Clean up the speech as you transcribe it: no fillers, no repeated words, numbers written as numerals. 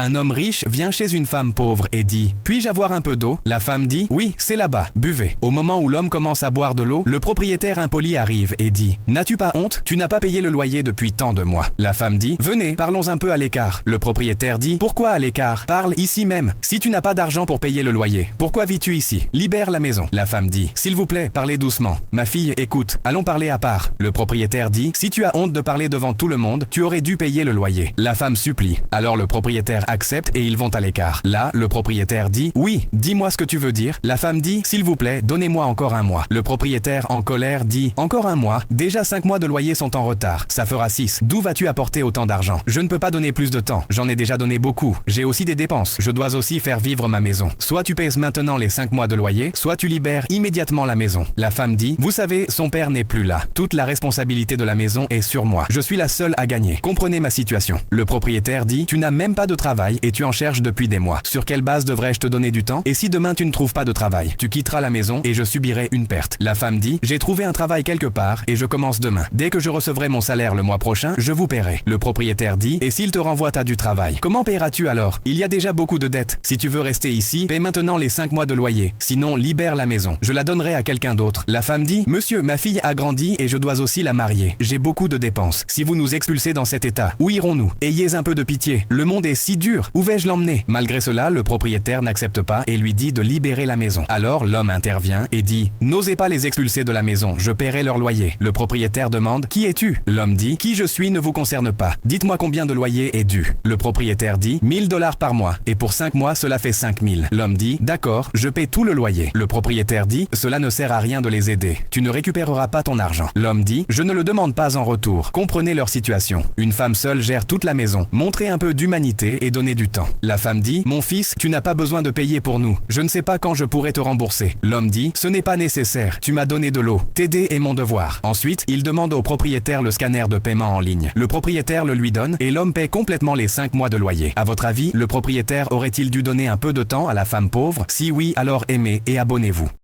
Un homme riche vient chez une femme pauvre et dit « Puis-je avoir un peu d'eau ?» La femme dit « Oui, c'est là-bas, buvez. » Au moment où l'homme commence à boire de l'eau, le propriétaire impoli arrive et dit « N'as-tu pas honte? Tu n'as pas payé le loyer depuis tant de mois. » La femme dit « Venez, parlons un peu à l'écart. » Le propriétaire dit « Pourquoi à l'écart? Parle ici même. Si tu n'as pas d'argent pour payer le loyer, pourquoi vis-tu ici? Libère la maison. » La femme dit « S'il vous plaît, parlez doucement. Ma fille, écoute, allons parler à part. » Le propriétaire dit « Si tu as honte de parler devant tout le monde, tu aurais dû payer le loyer. » La femme supplie. Alors le propriétaire accepte et ils vont à l'écart. Là, le propriétaire dit « Oui, dis-moi ce que tu veux dire. » La femme dit « S'il vous plaît, donnez-moi encore un mois. » Le propriétaire en colère dit « Encore un mois? Déjà 5 mois de loyer sont en retard. Ça fera 6. D'où vas-tu apporter autant d'argent? Je ne peux pas donner plus de temps. J'en ai déjà donné beaucoup. J'ai aussi des dépenses. Je dois aussi faire vivre ma maison. Soit tu pèses maintenant les 5 mois de loyer, soit tu libères immédiatement la maison. » La femme dit « Vous savez, son père n'est plus là. Toute la responsabilité de la maison est sur moi. Je suis la seule à gagner. Comprenez ma situation. » Le propriétaire dit « Tu n'as même pas de travail et tu en cherches depuis des mois. Sur quelle base devrais-je te donner du temps? Et si demain tu ne trouves pas de travail, tu quitteras la maison et je subirai une perte. » La femme dit « J'ai trouvé un travail quelque part et je commence demain. Dès que je recevrai mon salaire le mois prochain, je vous paierai. » Le propriétaire dit « Et s'il te renvoie à du travail, comment paieras-tu alors? Il y a déjà beaucoup de dettes. Si tu veux rester ici, paie maintenant les 5 mois de loyer. Sinon, libère la maison. Je la donnerai à quelqu'un d'autre. » La femme dit « Monsieur, ma fille a grandi et je dois aussi la marier. J'ai beaucoup de dépenses. Si vous nous expulsez dans cet état, où irons-nous? Ayez un peu de pitié. Le monde est si dur. Où vais-je l'emmener? » Malgré cela, le propriétaire n'accepte pas et lui dit de libérer la maison. Alors l'homme intervient et dit « N'osez pas les expulser de la maison, je paierai leur loyer. » Le propriétaire demande « Qui es-tu » L'homme dit « Qui je suis ne vous concerne pas. Dites-moi combien de loyer est dû. » Le propriétaire dit « 1000 $ par mois. Et pour 5 mois, cela fait 5000. » L'homme dit « D'accord, je paie tout le loyer. » Le propriétaire dit « Cela ne sert à rien de les aider. Tu ne récupéreras pas ton argent. » L'homme dit « Je ne le demande pas en retour. Comprenez leur situation. Une femme seule gère toute la maison. Montrez un peu d'humanité et donnez du temps. » La femme dit « Mon fils, tu n'as pas besoin de payer pour nous. Je ne sais pas quand je pourrai te rembourser. » L'homme dit « Ce n'est pas nécessaire. Tu m'as donné de l'eau. T'aider est mon devoir. » Ensuite, il demande au propriétaire le scanner de paiement en ligne. Le propriétaire le lui donne et l'homme paie complètement les 5 mois de loyer. À votre avis, le propriétaire aurait-il dû donner un peu de temps à la femme pauvre? Si oui, alors aimez et abonnez-vous.